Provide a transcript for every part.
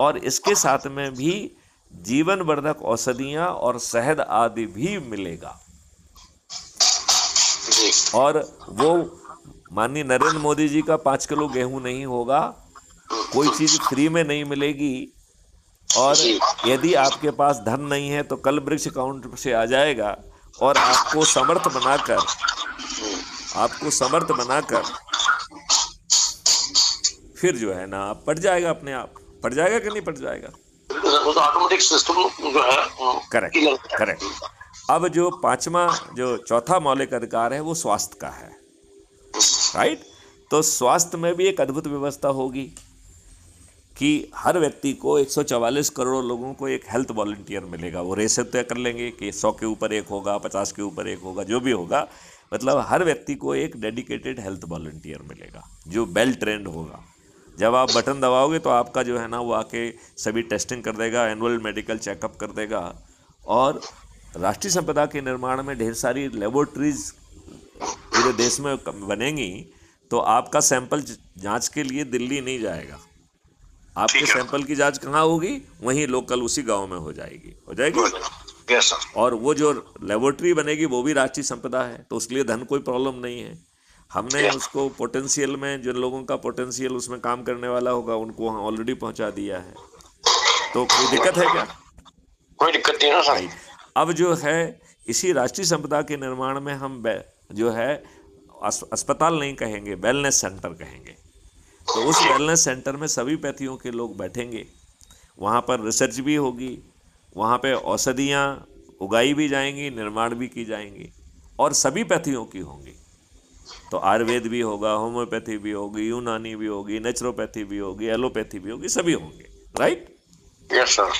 और इसके साथ में भी जीवन वर्धक औषधियाँ और शहद आदि भी मिलेगा। और वो माननीय नरेंद्र मोदी जी का 5 किलो गेहूं नहीं होगा, कोई चीज़ फ्री में नहीं मिलेगी। और यदि आपके पास धन नहीं है तो कल वृक्ष अकाउंट से आ जाएगा और आपको समर्थ बनाकर फिर जो है ना आप पट जाएगा, अपने आप पट जाएगा कि नहीं पट जाएगा? वो तो ऑटोमेटिक सिस्टम जो है करेक्ट करेक्ट। अब जो चौथा मौलिक अधिकार है वो स्वास्थ्य का है, राइट। तो स्वास्थ्य में भी एक अद्भुत व्यवस्था होगी कि हर व्यक्ति को 144 करोड़ लोगों को एक हेल्थ वॉलंटियर मिलेगा। वो रेशे तय कर लेंगे कि 100 के ऊपर एक होगा, 50 के ऊपर एक होगा, जो भी होगा, मतलब हर व्यक्ति को एक डेडिकेटेड हेल्थ वॉलंटियर मिलेगा जो वेल ट्रेंड होगा। जब आप बटन दबाओगे तो आपका जो है ना वो आके सभी टेस्टिंग कर देगा, एनुअल मेडिकल चेकअप कर देगा। और राष्ट्रीय संपदा के निर्माण में ढेर सारी लेबोरेटरीज पूरे देश में बनेंगी, तो आपका सैंपल जांच के लिए दिल्ली नहीं जाएगा। आपके सैंपल की जांच कहाँ होगी? वहीं लोकल उसी गांव में हो जाएगी। Yes sir. और वो जो लेबोरेटरी बनेगी वो भी राष्ट्रीय संपदा है, तो उसके लिए धन कोई प्रॉब्लम नहीं है। हमने उसको पोटेंशियल में, जिन लोगों का पोटेंशियल उसमें काम करने वाला होगा उनको वहाँ ऑलरेडी पहुँचा दिया है। तो कोई दिक्कत है क्या? कोई दिक्कत नहीं है सर। अब जो है इसी राष्ट्रीय संपदा के निर्माण में हम जो है अस्पताल नहीं कहेंगे, वेलनेस सेंटर कहेंगे। तो उस वेलनेस सेंटर में सभी पैथियों के लोग बैठेंगे, वहाँ पर रिसर्च भी होगी, वहाँ पे औषधियाँ उगाई भी जाएंगी, निर्माण भी की जाएंगी, और सभी पैथियों की होंगी। तो आयुर्वेद भी होगा, होम्योपैथी भी होगी, यूनानी भी होगी, नेचुरोपैथी भी होगी, एलोपैथी भी होगी, सभी होंगे, राइट। Yes sir.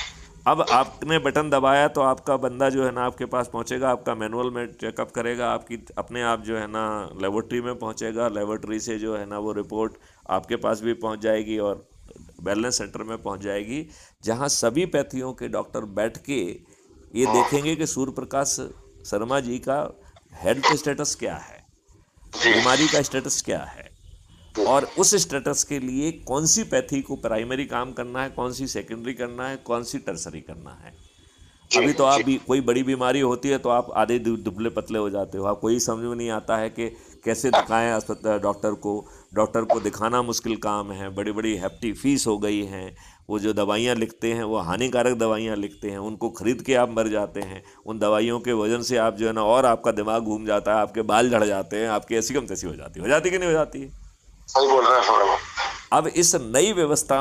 अब आपने बटन दबाया तो आपका बंदा जो है ना आपके पास पहुंचेगा, आपका मैनुअल में चेकअप करेगा, आपकी अपने आप जो है ना लेबोरेटरी में पहुंचेगा, लेबोरेटरी से जो है ना वो रिपोर्ट आपके पास भी पहुंच जाएगी और वेलनेस सेंटर में पहुंच जाएगी, जहां सभी पैथियों के डॉक्टर बैठ के ये देखेंगे कि सूर्य प्रकाश शर्मा जी का हेल्थ स्टेटस क्या है, बीमारी का स्टेटस क्या है, और उस स्टेटस के लिए कौन सी पैथी को प्राइमरी काम करना है, कौन सी सेकेंडरी करना है, कौन सी टर्सरी करना है। अभी तो आप कोई बड़ी बीमारी होती है तो आप आधे दुबले पतले हो जाते हो, आपको यही समझ में नहीं आता है कि कैसे दिखाएं डॉक्टर को दिखाना मुश्किल काम है। बड़ी बड़ी hefty फीस हो गई हैं, वो जो दवाइयाँ लिखते हैं वो हानिकारक दवाइयाँ लिखते हैं, उनको खरीद के आप मर जाते हैं। उन दवाइयों के वजन से आप जो है ना और आपका दिमाग घूम जाता है, आपके बाल झड़ जाते हैं, आपकी ऐसी कम तैसी हो जाती कि नहीं हो जाती है? सही बोल रहे हैं सर। अब इस नई व्यवस्था